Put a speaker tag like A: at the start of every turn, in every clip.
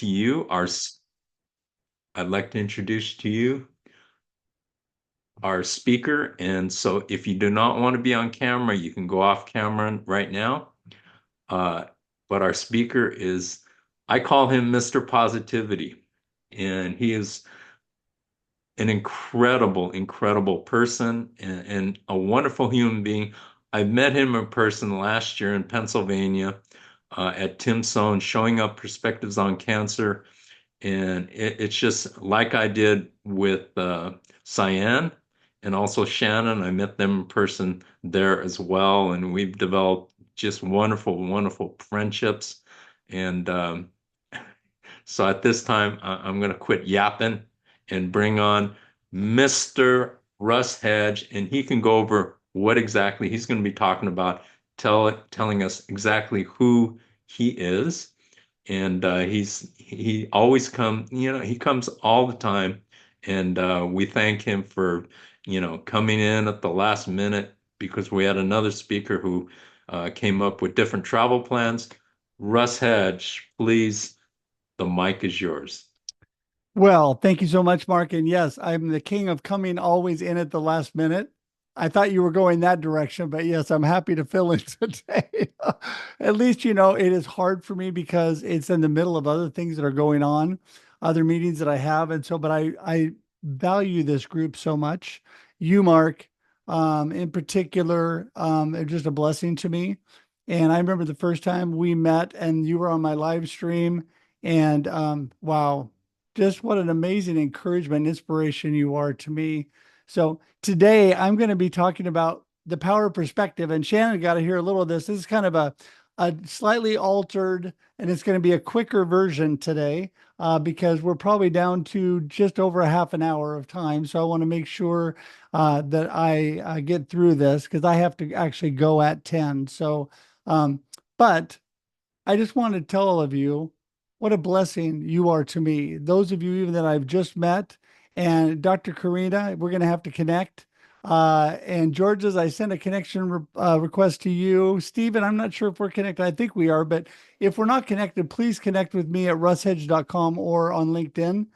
A: to you I'd like to introduce to you our speaker. And so if you do not want to be on camera, you can go off camera right now. Uh, but our speaker is, I call him Mr. Positivity. And he is an incredible, incredible person and a wonderful human being. I met him in person last year in Pennsylvania at Tim Sohn, showing up perspectives on cancer. And it's just like I did with Cyan and also Shannon. I met them in person there as well. And we've developed just wonderful, wonderful friendships. And so at this time, I'm going to quit yapping and bring on Mr. Russ Hedge, and he can go over what exactly he's going to be talking about, telling us exactly who he is. And he always he comes all the time, and we thank him for coming in at the last minute because we had another speaker who came up with different travel plans. Russ Hedge, please. The mic is yours.
B: Well, thank you so much, Mark. And yes, I'm the king of coming always in at the last minute. I thought you were going that direction, but yes, I'm happy to fill in today. At least, it is hard for me because it's in the middle of other things that are going on, other meetings that I have. And so, but I value this group so much. You, Mark, in particular, are just a blessing to me. And I remember the first time we met and you were on my live stream and wow, just what an amazing encouragement, inspiration you are to me. So today I'm going to be talking about the power of perspective. And Shannon got to hear a little of this. This is kind of a slightly altered, and it's going to be a quicker version today because we're probably down to just over a half an hour of time. So I want to make sure that I get through this because I have to actually go at 10. So, but I just want to tell all of you what a blessing you are to me. Those of you even that I've just met, and Dr. Karina, we're going to have to connect. And George's, I sent a connection request to you. Stephen, I'm not sure if we're connected. I think we are, but if we're not connected, please connect with me at russhedge.com or on LinkedIn.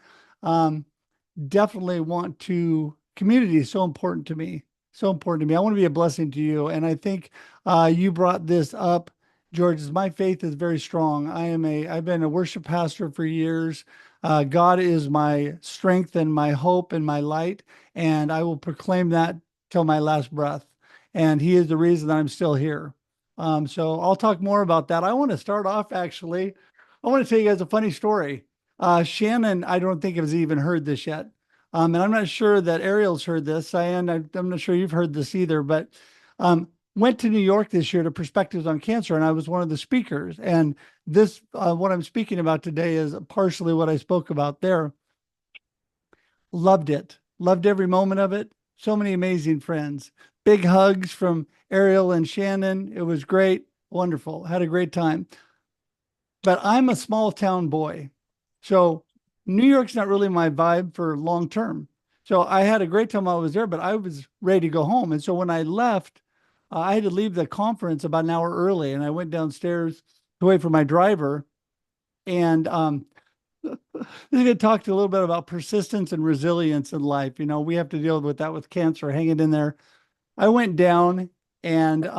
B: Um, Definitely want to, community is so important to me. So important to me. I want to be a blessing to you. And I think you brought this up, George. My faith is very strong. I've been a worship pastor for years. God is my strength and my hope and my light. And I will proclaim that till my last breath. And he is the reason that I'm still here. So I'll talk more about that. I want to start off actually. I want to tell you guys a funny story. Shannon, I don't think has even heard this yet. And I'm not sure that Ariel's heard this. Cyan, I'm not sure you've heard this either, but went to New York this year to Perspectives on Cancer, and I was one of the speakers. And this, what I'm speaking about today is partially what I spoke about there. Loved it. Loved every moment of it. So many amazing friends. Big hugs from Ariel and Shannon. It was great. Wonderful. Had a great time. But I'm a small town boy. So New York's not really my vibe for long term. So I had a great time while I was there, but I was ready to go home. And so when I left, I had to leave the conference about an hour early, and I went downstairs to wait for my driver. And this is going to talk to a little bit about persistence and resilience in life. We have to deal with that with cancer, hanging in there. I went down, and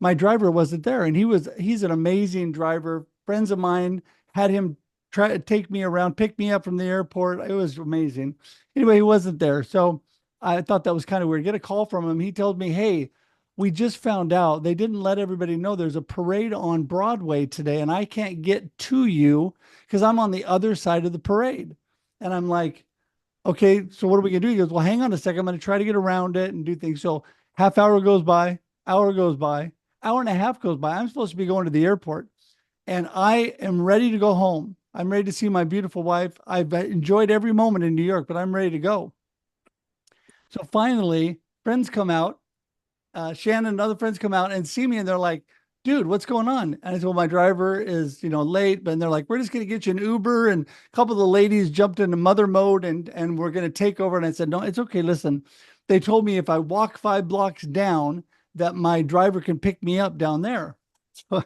B: my driver wasn't there, and he's an amazing driver. Friends of mine had him try to take me around, pick me up from the airport. It was amazing. Anyway, he wasn't there. So I thought that was kind of weird. Get a call from him. He told me, hey, we just found out they didn't let everybody know there's a parade on Broadway today, and I can't get to you because I'm on the other side of the parade. And I'm like, okay, so what are we gonna do? He goes, well, hang on a second. I'm gonna try to get around it and do things. So half hour goes by, hour goes by, hour and a half goes by. I'm supposed to be going to the airport, and I am ready to go home. I'm ready to see my beautiful wife. I've enjoyed every moment in New York, but I'm ready to go. So finally, friends come out. Shannon and other friends come out and see me, and they're like, dude, what's going on? And I said, well, my driver is, late, but they're like, we're just going to get you an Uber. And a couple of the ladies jumped into mother mode and we're going to take over. And I said, no, it's okay. Listen, they told me if I walk 5 blocks down, that my driver can pick me up down there. So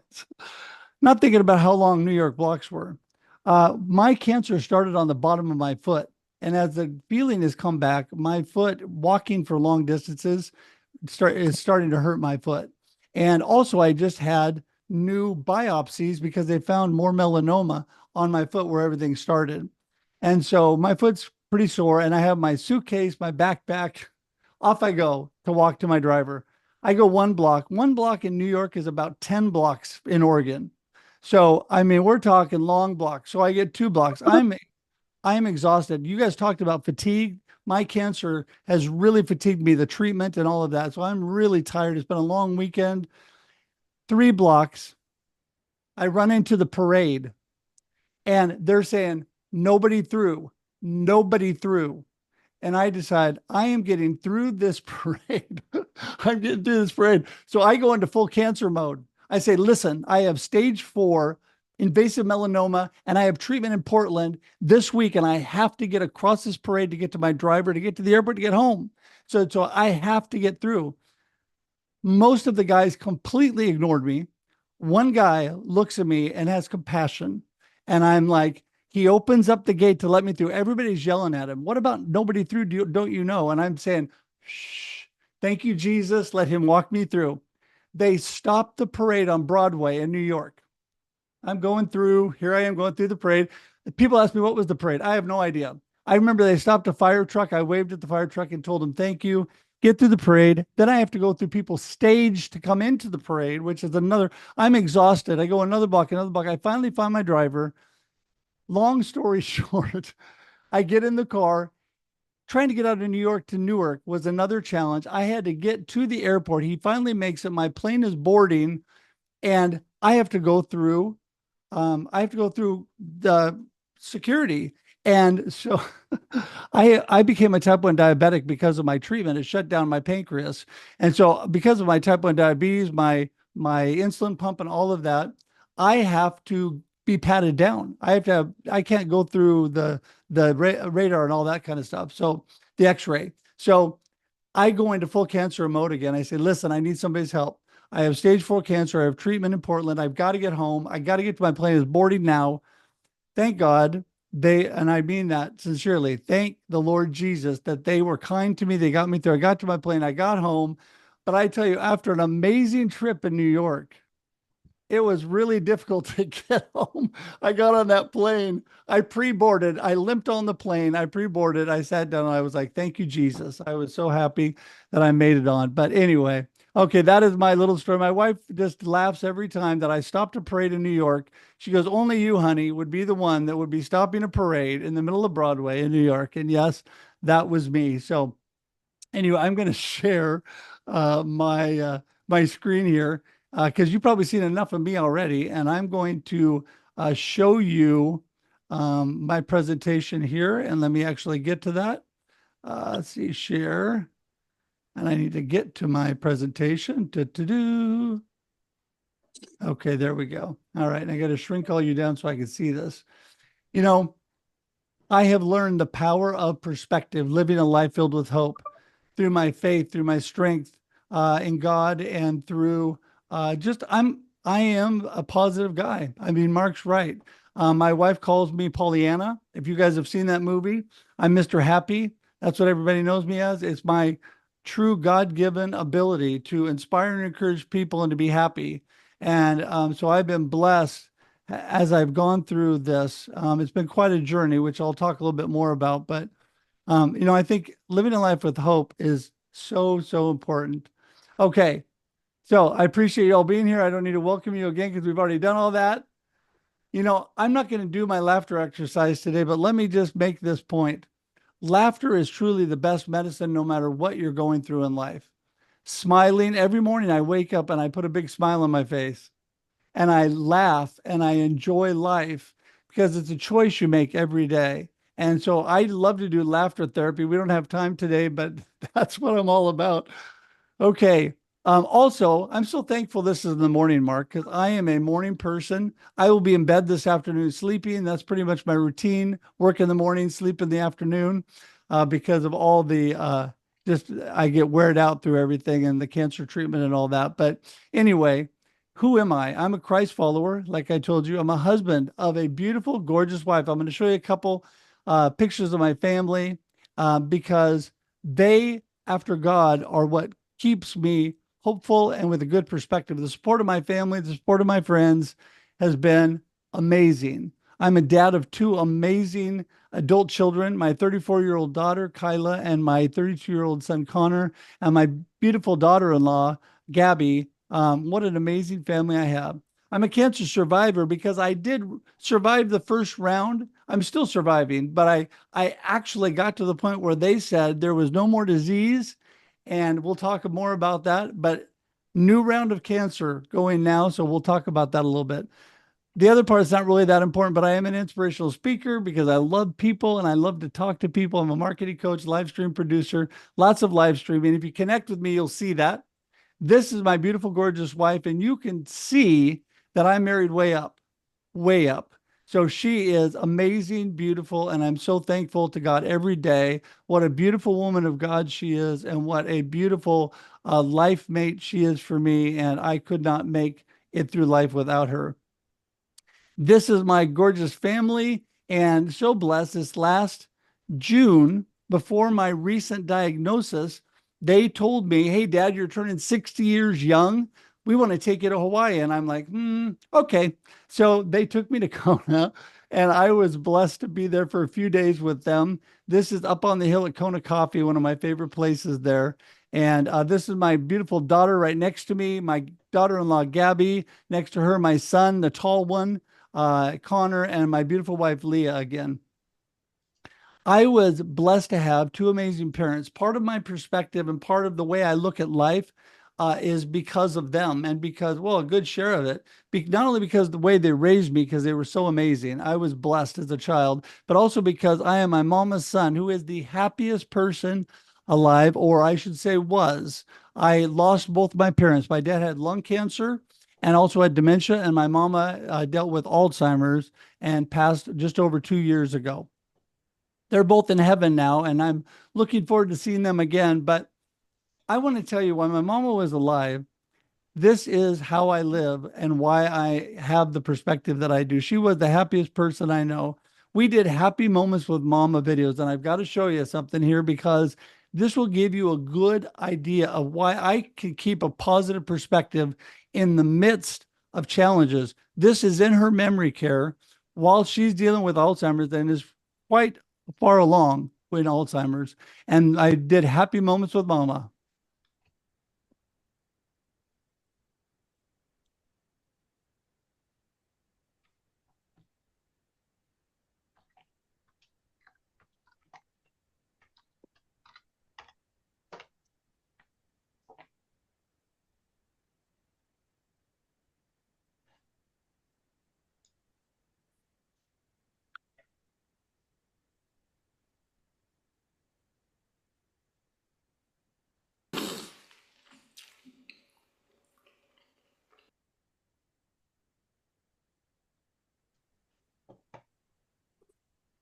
B: not thinking about how long New York blocks were. My cancer started on the bottom of my foot. And as the feeling has come back, my foot walking for long distances is starting to hurt my foot. And also, I just had new biopsies because they found more melanoma on my foot where everything started. And so my foot's pretty sore, and I have my suitcase, my backpack. Off I go to walk to my driver. I go one block. One block in New York is about 10 blocks in Oregon. So, I mean, we're talking long blocks. So I get 2 blocks. I'm exhausted. You guys talked about fatigue. My cancer has really fatigued me, the treatment and all of that. So I'm really tired. It's been a long weekend. 3 blocks. I run into the parade and they're saying, nobody through, nobody through. And I decide I am getting through this parade. I'm getting through this parade. So I go into full cancer mode. I say, listen, I have stage 4 invasive melanoma and I have treatment in Portland this week. And I have to get across this parade to get to my driver, to get to the airport, to get home. So I have to get through. Most of the guys completely ignored me. One guy looks at me and has compassion. And I'm like, he opens up the gate to let me through. Everybody's yelling at him. What about nobody through? Don't you know? And I'm saying, shh, thank you, Jesus. Let him walk me through. They stopped the parade on Broadway in New York. I'm going through. Here I am going through the parade. People ask me, what was the parade? I have no idea. I remember they stopped a fire truck. I waved at the fire truck and told them, thank you. Get through the parade. Then I have to go through people's stage to come into the parade, which is another. I'm exhausted. I go another block, another block. I finally find my driver. Long story short, I get in the car. Trying to get out of New York to Newark was another challenge. I had to get to the airport. He finally makes it. My plane is boarding, and I have to go through the security. And so I became a type 1 diabetic because of my treatment. It shut down my pancreas. And so because of my type 1 diabetes, my insulin pump and all of that, I have to be patted down. I can't go through the radar and all that kind of stuff. So the x-ray. So I go into full cancer mode again. I say, listen, I need somebody's help. I have stage 4 cancer. I have treatment in Portland. I've got to get home. I got to get to my plane. It's boarding now. Thank God and I mean that sincerely, thank the Lord Jesus that they were kind to me. They got me through. I got to my plane. I got home. But I tell you, after an amazing trip in New York, it was really difficult to get home. I got on that plane. I pre-boarded. I limped on the plane. I pre-boarded. I sat down and I was like, thank you, Jesus. I was so happy that I made it on. But anyway, okay, that is my little story. My wife just laughs every time that I stopped a parade in New York. She goes, only you, honey, would be the one that would be stopping a parade in the middle of Broadway in New York. And yes, that was me. So anyway, I'm going to share my screen here because you've probably seen enough of me already, and I'm going to show you my presentation here. And let me actually get to that. Let's see, share, and I need to get to my presentation. Do. Okay, there we go. All right, and I got to shrink all you down so I can see this. You know, I have learned the power of perspective, living a life filled with hope through my faith, through my strength in God, and through I am a positive guy. I mean, Mark's right. My wife calls me Pollyanna. If you guys have seen that movie, I'm Mr. Happy. That's what everybody knows me as. It's my true God-given ability to inspire and encourage people and to be happy. And so I've been blessed as I've gone through this. It's been quite a journey, which I'll talk a little bit more about. But I think living a life with hope is so, so important. Okay. So I appreciate you all being here. I don't need to welcome you again because we've already done all that. I'm not going to do my laughter exercise today, but let me just make this point. Laughter is truly the best medicine, no matter what you're going through in life. Smiling every morning, I wake up and I put a big smile on my face and I laugh and I enjoy life because it's a choice you make every day. And so I love to do laughter therapy. We don't have time today, but that's what I'm all about. Okay. Also, I'm so thankful this is in the morning, Mark, because I am a morning person. I will be in bed this afternoon sleeping. That's pretty much my routine. Work in the morning, sleep in the afternoon, because of all the just I get weared out through everything and the cancer treatment and all that. But anyway, who am I? I'm a Christ follower, like I told you. I'm a husband of a beautiful, gorgeous wife. I'm going to show you a couple pictures of my family because they, after God, are what keeps me hopeful and with a good perspective. The support of my family, the support of my friends has been amazing. I'm a dad of two amazing adult children, my 34-year-old daughter, Kyla, and my 32-year-old son, Connor, and my beautiful daughter-in-law, Gabby. What an amazing family I have. I'm a cancer survivor because I did survive the first round. I'm still surviving, but I actually got to the point where they said there was no more disease, and we'll talk more about that. But new round of cancer going now, so we'll talk about that a little bit. The other part is not really that important, but I am an inspirational speaker because I love people and I love to talk to people. I'm a marketing coach, live stream producer, lots of live streaming. If you connect with me, you'll see that. This is my beautiful, gorgeous wife, and you can see that I married way up, way up. So she is amazing, beautiful, and I'm so thankful to God every day. What a beautiful woman of God she is, and what a beautiful life mate she is for me. And I could not make it through life without her. This is my gorgeous family, and so blessed. This last June, before my recent diagnosis, they told me, "Hey, Dad, you're turning 60 years young. We want to take you to Hawaii." And I'm like, okay. So they took me to Kona, and I was blessed to be there for a few days with them. This is up on the hill at Kona Coffee, one of my favorite places there. And this is my beautiful daughter right next to me, my daughter-in-law, Gabby, next to her, my son, the tall one, Connor, and my beautiful wife, Leah, again. I was blessed to have two amazing parents. Part of my perspective and part of the way I look at life is because of them and because, well, a good share of it, not only because the way they raised me, because they were so amazing. I was blessed as a child, but also because I am my mama's son, who is the happiest person alive, or I should say was. I lost both my parents. My dad had lung cancer and also had dementia, and my mama dealt with Alzheimer's and passed just over 2 years ago. They're both in heaven now, and I'm looking forward to seeing them again. But I want to tell you, when my mama was alive, this is how I live and why I have the perspective that I do. She was the happiest person I know. We did happy moments with mama videos, and I've got to show you something here because this will give you a good idea of why I can keep a positive perspective in the midst of challenges. This is in her memory care while she's dealing with Alzheimer's and is quite far along with Alzheimer's. And I did happy moments with mama.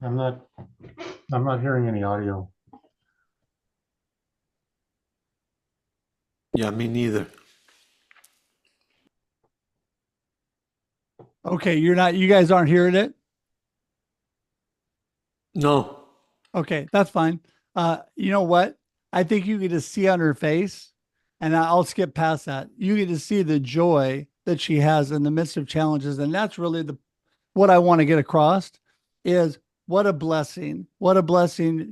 C: I'm not, I'm not hearing any audio.
D: Yeah, me neither.
B: Okay, you guys aren't hearing it.
D: No.
B: Okay, that's fine. You know what? I think you get to see on her face, and I'll skip past that. You get to see the joy that she has in the midst of challenges, and that's really the what I want to get across is what a blessing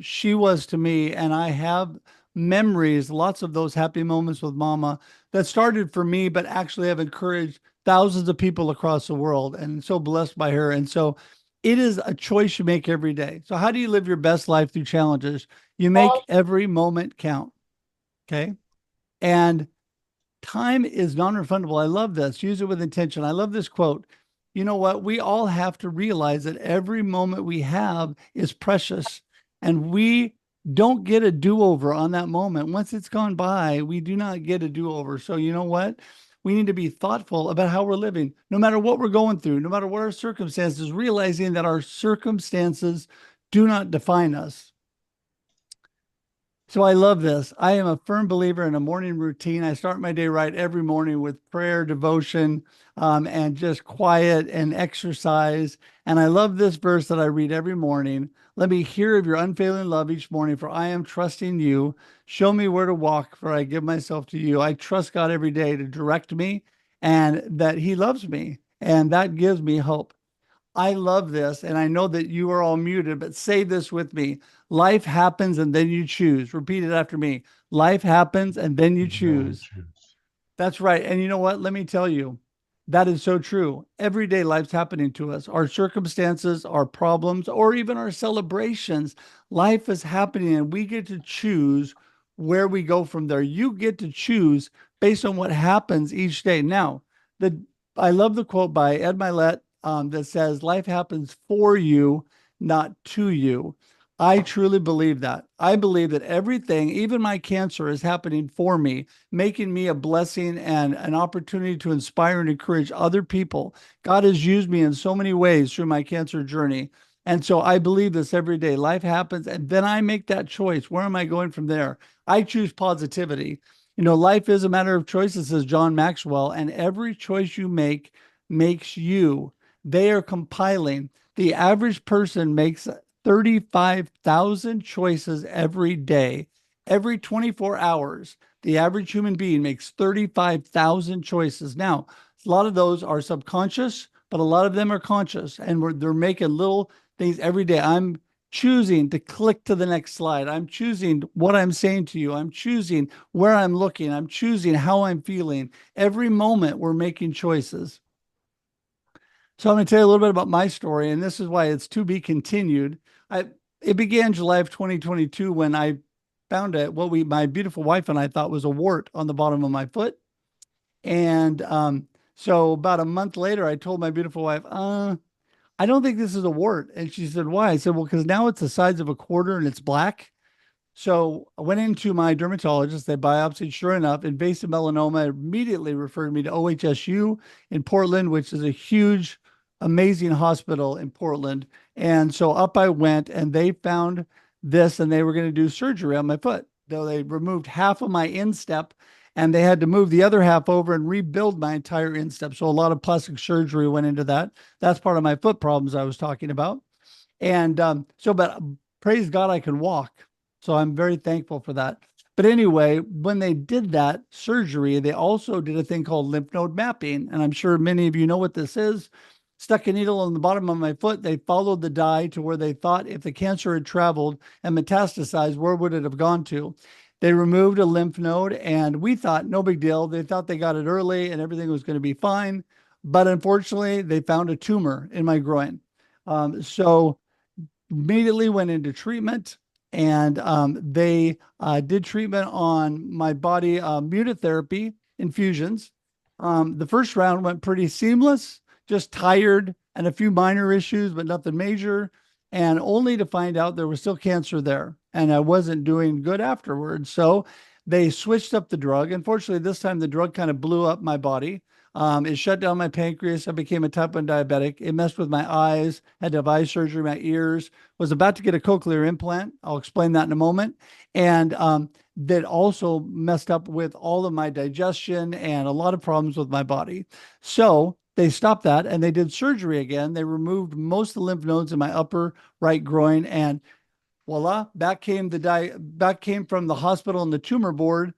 B: she was to me. And I have memories, lots of those happy moments with mama that started for me, but actually have encouraged thousands of people across the world and so blessed by her. And so it is a choice you make every day. So how do you live your best life through challenges? You make every moment count. Okay. And time is non-refundable. I love this. Use it with intention. I love this quote. You know what? We all have to realize that every moment we have is precious and we don't get a do-over on that moment. Once it's gone by, we do not get a do-over. So you know what? We need to be thoughtful about how we're living, no matter what we're going through, no matter what our circumstances, realizing that our circumstances do not define us. So I love this. I am a firm believer in a morning routine. I start my day right every morning with prayer, devotion, and just quiet and exercise. And I love this verse that I read every morning. Let me hear of your unfailing love each morning, for I am trusting you. Show me where to walk, for I give myself to you. I trust God every day to direct me and that He loves me. And that gives me hope. I love this, and I know that you are all muted, but say this with me. Life happens and then you choose. Repeat it after me. Life happens and then you
C: And then you
B: choose.
C: choose.
B: That's right. And you know what? Let me tell you, that is so true. Every day life's happening to us. Our circumstances, our problems, or even our celebrations. Life is happening and we get to choose where we go from there. You get to choose based on what happens each day. Now, the I love the quote by Ed Milet that says, "Life happens for you, not to you." I truly believe that. I believe that everything, even my cancer, is happening for me, making me a blessing and an opportunity to inspire and encourage other people. God has used me in so many ways through my cancer journey. And so I believe this every day. Life happens, and then I make that choice. Where am I going from there? I choose positivity. You know, life is a matter of choices, says John Maxwell, and every choice you make makes you. They are compiling. The average person makes 35,000 choices every day. Every 24 hours, the average human being makes 35,000 choices. Now, a lot of those are subconscious, but a lot of them are conscious, and they're making little things every day. I'm choosing to click to the next slide. I'm choosing what I'm saying to you. I'm choosing where I'm looking. I'm choosing how I'm feeling. Every moment, we're making choices. So I'm going to tell you a little bit about my story, and this is why it's to be continued. I It began July of 2022 when I found what my beautiful wife and I thought was a wart on the bottom of my foot, and so about a month later, I told my beautiful wife, I don't think this is a wart," and she said, "Why?" I said, "Well, because now it's the size of a quarter and it's black." So I went into my dermatologist. They biopsied. Sure enough, invasive melanoma immediately referred me to OHSU in Portland, which is a huge, amazing hospital in Portland. And so up I went, and they found this, and they were going to do surgery on my foot. Though they removed half of my instep, and they had to move the other half over and rebuild my entire instep. So a lot of plastic surgery went into that. That's part of my foot problems I was talking about. And but praise God, I can walk. So I'm very thankful for that. But anyway, when they did that surgery, they also did a thing called lymph node mapping. And I'm sure many of you know what this is. Stuck a needle on the bottom of my foot. They followed the dye to where they thought if the cancer had traveled and metastasized, where would it have gone to? They removed a lymph node, and we thought no big deal. They thought they got it early and everything was going to be fine. But unfortunately, they found a tumor in my groin. So immediately went into treatment, and they did treatment on my body, immunotherapy infusions. The first round went pretty seamless, just tired and a few minor issues, but nothing major. And only to find out there was still cancer there, and I wasn't doing good afterwards. So they switched up the drug. Unfortunately, this time the drug kind of blew up my body. It shut down my pancreas. I became a type 1 diabetic. It messed with my eyes, had to have eye surgery, my ears, was about to get a cochlear implant. I'll explain that in a moment. And that also messed up with all of my digestion and a lot of problems with my body. So they stopped that and they did surgery again. They removed most of the lymph nodes in my upper right groin, and voila, back came from the hospital and the tumor board.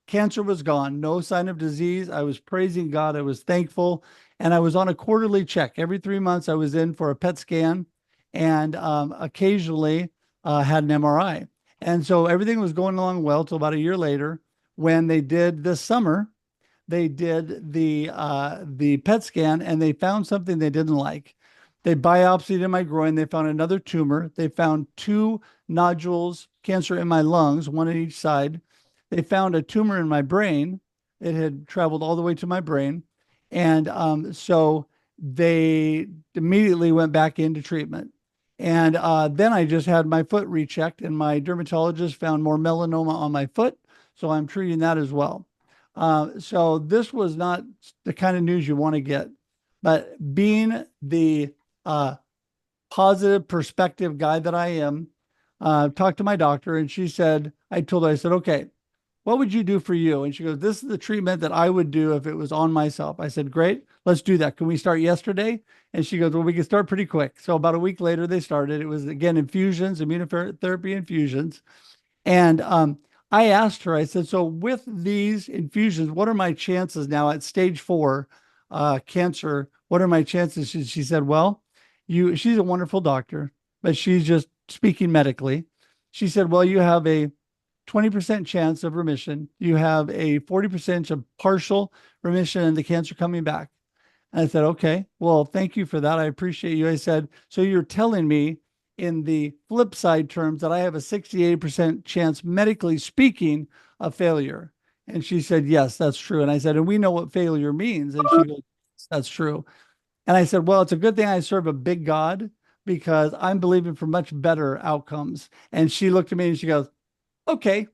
B: Cancer was gone, no sign of disease. I was praising God. I was thankful. And I was on a quarterly check. Every 3 months, I was in for a PET scan, and occasionally had an MRI. And so everything was going along well till about a year later when they did this summer. They did the PET scan, and they found something they didn't like. They biopsied in my groin. They found another tumor. They found two nodules, cancer in my lungs, one on each side. They found a tumor in my brain. It had traveled all the way to my brain. And so they immediately went back into treatment. And then I just had my foot rechecked, and my dermatologist found more melanoma on my foot. So I'm treating that as well. So this was not the kind of news you want to get. But being the positive perspective guy that I am, talked to my doctor, and she said, I told her, I said, okay, what would you do for you? And she goes, this is the treatment that I would do if it was on myself. I said, great, let's do that. Can we start yesterday? And she goes, well, we can start pretty quick. So about a week later, they started. It was again infusions, immunotherapy infusions. And I asked her, I said, so with these infusions, what are my chances now at stage 4 cancer? What are my chances? She said, well, she's a wonderful doctor, but she's just speaking medically. She said, well, you have a 20% chance of remission. You have a 40% of partial remission and the cancer coming back. And I said, okay, well, thank you for that. I appreciate you. I said, so you're telling me in the flip side terms that I have a 68% chance, medically speaking, of failure. And she said, yes, that's true. And I said, and we know what failure means. And she goes, that's true. And I said, well, it's a good thing I serve a big God because I'm believing for much better outcomes. And she looked at me and she goes, okay.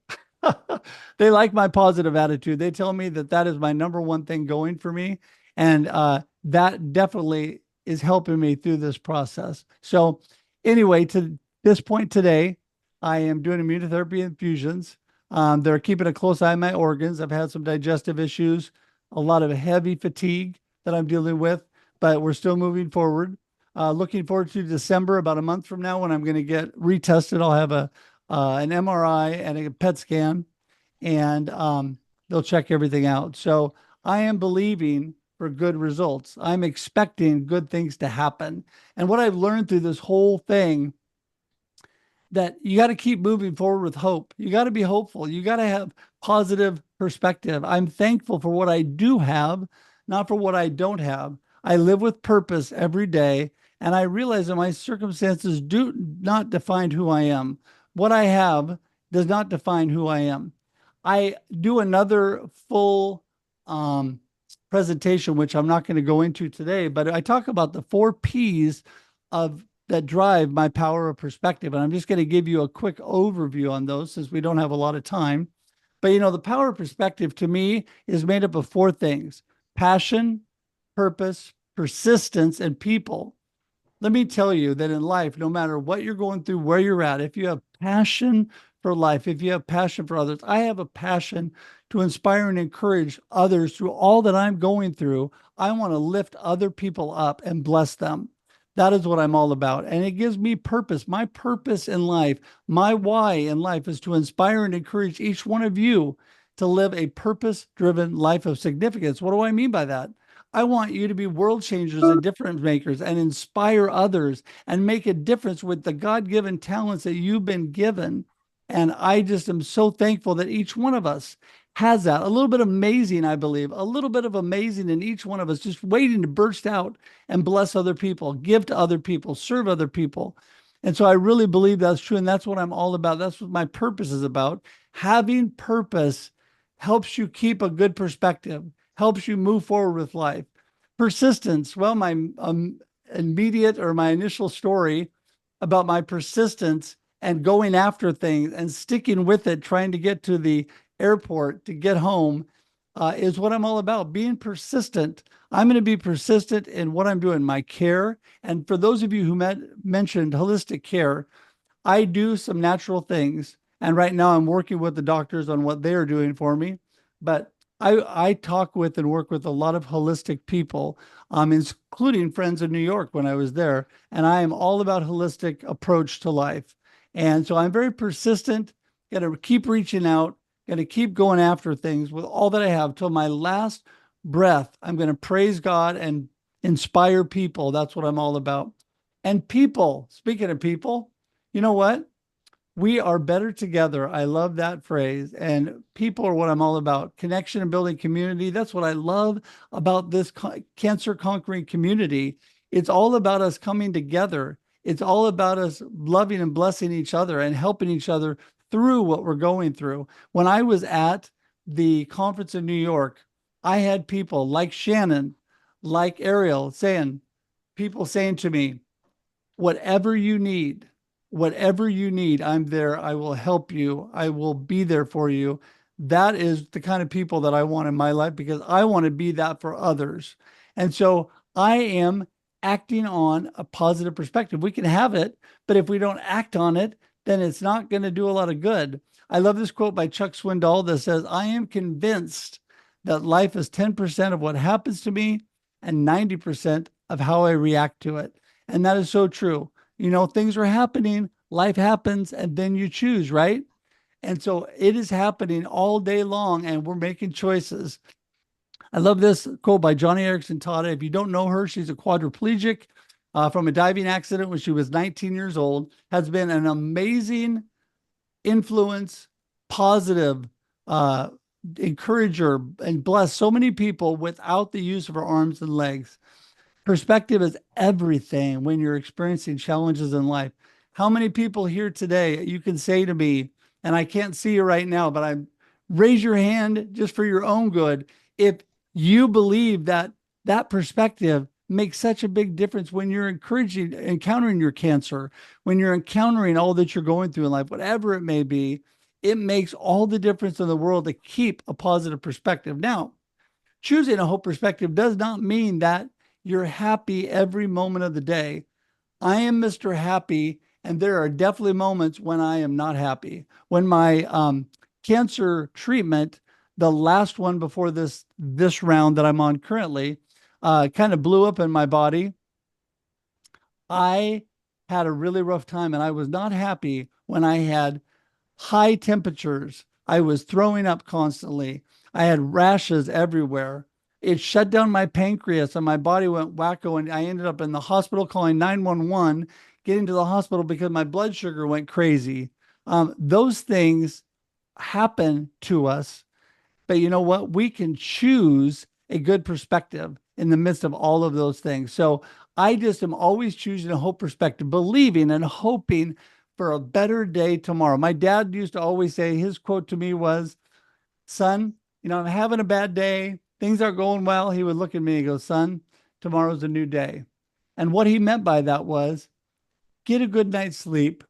B: They like my positive attitude. They tell me that that is my number one thing going for me. And that definitely is helping me through this process. So, anyway, to this point today, I am doing immunotherapy infusions. They're keeping a close eye on my organs. I've had some digestive issues, a lot of heavy fatigue that I'm dealing with, but we're still moving forward. Looking forward to December, about a month from now, when I'm going to get retested. I'll have an MRI and a PET scan, and they'll check everything out. So I am believing for good results. I'm expecting good things to happen. And what I've learned through this whole thing, that you got to keep moving forward with hope. You got to be hopeful. You got to have positive perspective. I'm thankful for what I do have, not for what I don't have. I live with purpose every day, and I realize that my circumstances do not define who I am. What I have does not define who I am. I do another full presentation, which I'm not going to go into today, but I talk about the 4 P's of that drive my power of perspective. And I'm just going to give you a quick overview on those since we don't have a lot of time. But the power of perspective to me is made up of 4 things: passion, purpose, persistence, and people. Let me tell you that in life, no matter what you're going through, where you're at, if you have passion for life, if you have passion for others, I have a passion to inspire and encourage others through all that I'm going through. I want to lift other people up and bless them. That is what I'm all about. And it gives me purpose. My purpose in life, my why in life is to inspire and encourage each one of you to live a purpose driven life of significance. What do I mean by that? I want you to be world changers and difference makers and inspire others and make a difference with the God given talents that you've been given. And I just am so thankful that each one of us has that. A little bit amazing, I believe, a little bit of amazing in each one of us, just waiting to burst out and bless other people, give to other people, serve other people. And so I really believe that's true. And that's what I'm all about. That's what my purpose is about. Having purpose helps you keep a good perspective, helps you move forward with life. Persistence. Well, my immediate or my initial story about my persistence and going after things and sticking with it, trying to get to the airport to get home, is what I'm all about. Being persistent. I'm going to be persistent in what I'm doing, my care. And for those of you who mentioned holistic care, I do some natural things. And right now I'm working with the doctors on what they are doing for me. But I talk with and work with a lot of holistic people, including friends in New York when I was there. And I am all about holistic approach to life. And so I'm very persistent, going to keep reaching out, going to keep going after things with all that I have till my last breath. I'm going to praise God and inspire people. That's what I'm all about. And people, speaking of people, you know what? We are better together. I love that phrase. And people are what I'm all about. Connection and building community. That's what I love about this cancer conquering community. It's all about us coming together. It's all about us loving and blessing each other and helping each other through what we're going through. When I was at the conference in New York, I had people like Shannon, like Ariel people saying to me, whatever you need, whatever you need, I'm there. I will help you. I will be there for you. That is the kind of people that I want in my life because I want to be that for others. And so I am acting on a positive perspective. We can have it, but if we don't act on it, then it's not going to do a lot of good. I love this quote by Chuck Swindoll that says, I am convinced that life is 10% of what happens to me and 90% of how I react to it. And that is so true. You know, things are happening, life happens, and then you choose, right? And so it is happening all day long, and we're making choices. I love this quote by Johnny Erickson Tada. If you don't know her, she's a quadriplegic from a diving accident when she was 19 years old, has been an amazing influence, positive, encourager, and bless so many people without the use of her arms and legs. Perspective is everything when you're experiencing challenges in life. How many people here today you can say to me, and I can't see you right now, but I raise your hand just for your own good. If you believe that that perspective makes such a big difference when you're encountering your cancer, when you're encountering all that you're going through in life, whatever it may be, it makes all the difference in the world to keep a positive perspective. Now, choosing a hope perspective does not mean that you're happy every moment of the day. I am Mr. Happy, and there are definitely moments when I am not happy. When my cancer treatment, the last one before this round that I'm on currently, kind of blew up in my body, I had a really rough time, and I was not happy when I had high temperatures. I was throwing up constantly. I had rashes everywhere. It shut down my pancreas and my body went wacko. And I ended up in the hospital calling 911, getting to the hospital because my blood sugar went crazy. Those things happen to us, but you know what? We can choose a good perspective in the midst of all of those things. So I just am always choosing a hope perspective, believing and hoping for a better day tomorrow. My dad used to always say, his quote to me was, son, you know, I'm having a bad day. Things aren't going well. He would look at me and go, son, tomorrow's a new day. And what he meant by that was get a good night's sleep,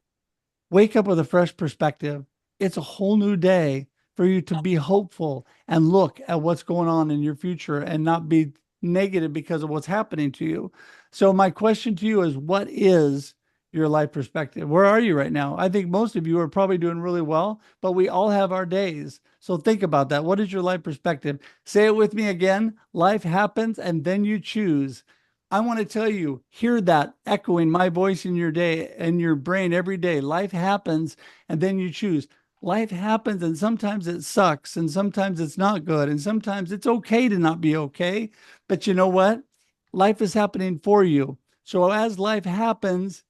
B: wake up with a fresh perspective. It's a whole new day for you to be hopeful and look at what's going on in your future and not be negative because of what's happening to you. So my question to you is, what is your life perspective? Where are you right now? I think most of you are probably doing really well, but we all have our days. So think about that. What is your life perspective? Say it with me again. Life happens and then you choose. I want to tell you, hear that echoing my voice in your day and your brain every day. Life happens and then you choose. Life happens and sometimes it sucks and sometimes it's not good and sometimes it's okay to not be okay. But you know what? Life is happening for you. So as life happens,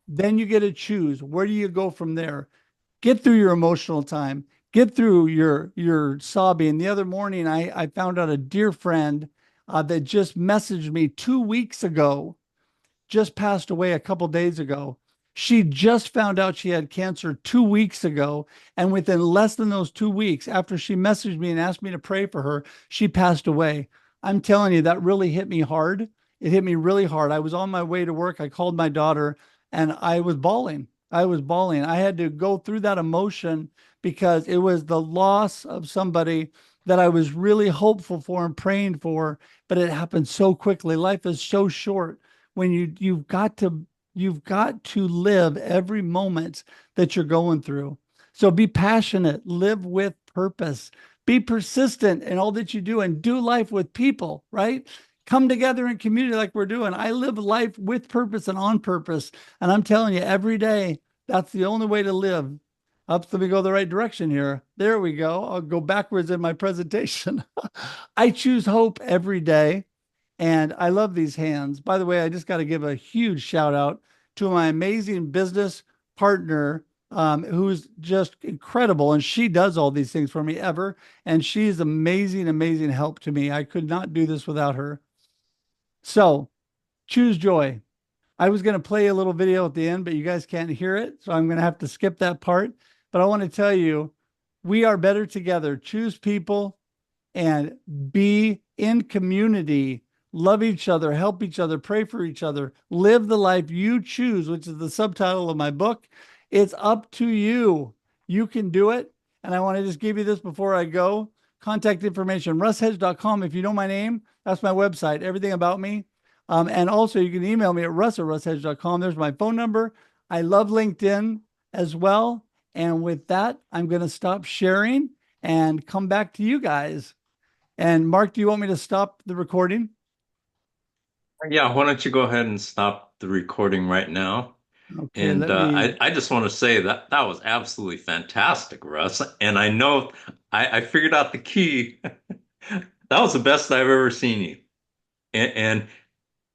B: then you get to choose. Where do you go from there? Get through your emotional time. Get through your sobbing. The other morning, I found out a dear friend that just messaged me 2 weeks ago, just passed away a couple days ago. She just found out she had cancer 2 weeks ago. And within less than those 2 weeks, after she messaged me and asked me to pray for her, she passed away. I'm telling you, that really hit me hard. It hit me really hard. I was on my way to work. I called my daughter and I was bawling. I was bawling. I had to go through that emotion because it was the loss of somebody that I was really hopeful for and praying for, but it happened so quickly. Life is so short when you've got to live every moment that you're going through. So be passionate, live with purpose, be persistent in all that you do and do life with people, right? Come together in community like we're doing. I live life with purpose and on purpose. And I'm telling you, every day, that's the only way to live. Up, let me go the right direction here. There we go. I'll go backwards in my presentation. I choose hope every day. And I love these hands. By the way, I just got to give a huge shout out to my amazing business partner, who's just incredible. And she does all these things for me ever. And she's amazing, amazing help to me. I could not do this without her. So choose joy. I was going to play a little video at the end, but you guys can't hear it. So I'm going to have to skip that part. But I want to tell you, we are better together. Choose people and be in community. Love each other, help each other, pray for each other, live the life you choose, which is the subtitle of my book. It's up to you. You can do it. And I want to just give you this before I go. Contact information, russhedge.com. If you know my name, that's my website, everything about me. And also you can email me at russ@russhedge.com. There's my phone number. I love LinkedIn. as well. And with that, I'm going to stop sharing and come back to you guys. And Mark, do you want me to stop the recording?
A: Yeah, why don't you go ahead and stop the recording right now?
B: Okay,
A: And
B: let me.
A: I just want to say that that was absolutely fantastic, Russ. And I know I figured out the key. That was the best I've ever seen you. And